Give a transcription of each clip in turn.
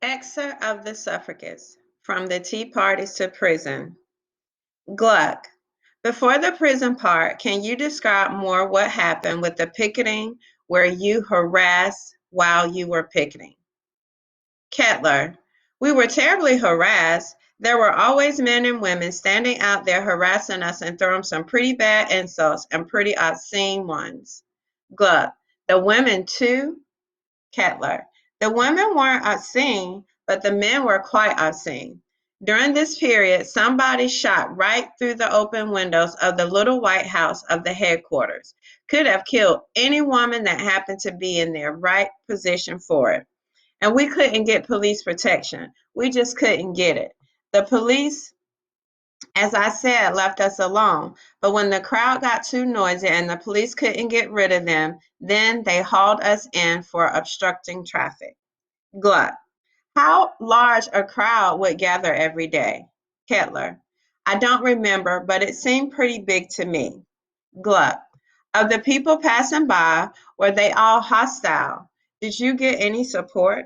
Excerpt of the suffragettes from the Tea Parties to Prison. Gluck. Before the prison part, can you describe more what happened with the picketing where you harassed while you were picketing? Kettler. We were terribly harassed. There were always men and women standing out there harassing us and throwing some pretty bad insults and pretty obscene ones. Gluck. The women too? Kettler. The women weren't obscene, but the men were quite obscene. During this period, somebody shot right through the open windows of the little White House of the headquarters. Could have killed any woman that happened to be in their right position for it. And we couldn't get police protection. We just couldn't get it. The police, as I said, left us alone. But when the crowd got too noisy and the police couldn't get rid of them, then they hauled us in for obstructing traffic. Gluck. How large a crowd would gather every day? Kettler. I don't remember, but it seemed pretty big to me. Gluck. Of the people passing by, were they all hostile? Did you get any support?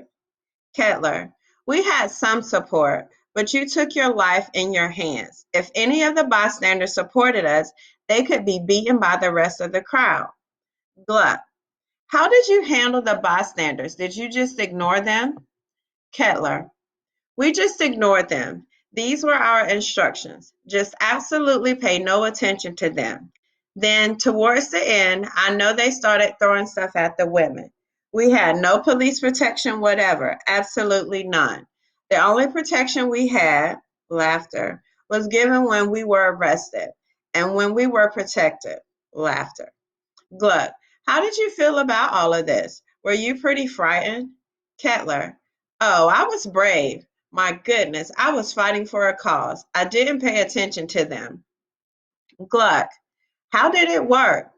Kettler. We had some support, but you took your life in your hands. If any of the bystanders supported us, they could be beaten by the rest of the crowd. Gluck. How did you handle the bystanders? Did you just ignore them? Kettler. We just ignored them. These were our instructions. Just absolutely pay no attention to them. Then, towards the end, I know they started throwing stuff at the women. We had no police protection whatever, absolutely none. The only protection we had, laughter, was given when we were arrested and when we were protected, laughter. Gluck, how did you feel about all of this? Were you pretty frightened? Kettler, oh, I was brave. My goodness, I was fighting for a cause. I didn't pay attention to them. Gluck, how did it work?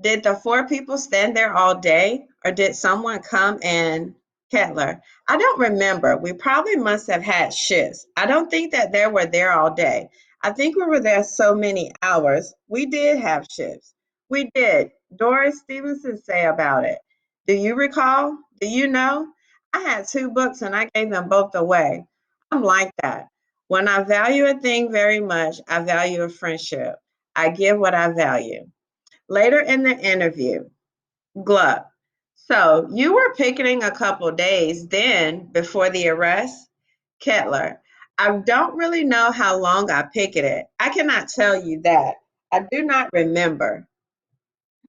Did the four people stand there all day, or did someone come and Kettler, I don't remember. We probably must have had shifts. I don't think that they were there all day. I think we were there so many hours. We did have shifts. We did. Doris Stevenson say about it. Do you recall? Do you know? I had two books and I gave them both away. I'm like that. When I value a thing very much, I value a friendship. I give what I value. Later in the interview, Gluck. So you were picketing a couple days then before the arrest? Kettler. I don't really know how long I picketed. I cannot tell you that. I do not remember.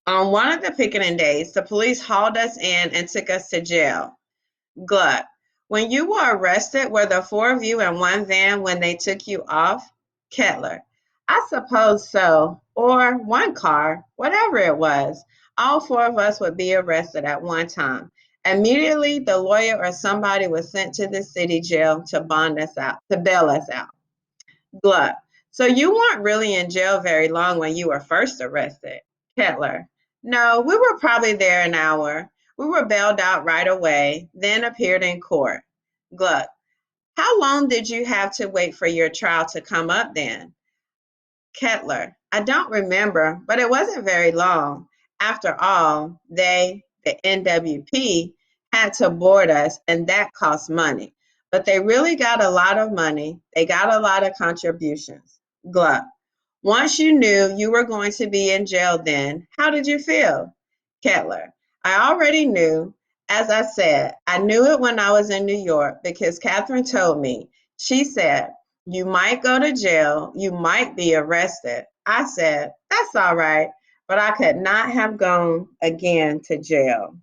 On one of the picketing days, the police hauled us in and took us to jail. Gluck. When you were arrested, were the four of you in one van when they took you off? Kettler. I suppose so. Or one car, whatever it was. All four of us would be arrested at one time. Immediately, the lawyer or somebody was sent to the city jail to bond us out, to bail us out. Gluck. So you weren't really in jail very long when you were first arrested. Kettler. No, we were probably there an hour. We were bailed out right away, then appeared in court. Gluck. How long did you have to wait for your trial to come up then? Kettler. I don't remember, but it wasn't very long. After all, the NWP, had to board us, and that cost money. But they really got a lot of money. They got a lot of contributions. Gluck. Once you knew you were going to be in jail then, how did you feel? Kettler. I already knew. As I said, I knew it when I was in New York because Catherine told me. She said, you might go to jail, you might be arrested. I said, that's all right, but I could not have gone again to jail.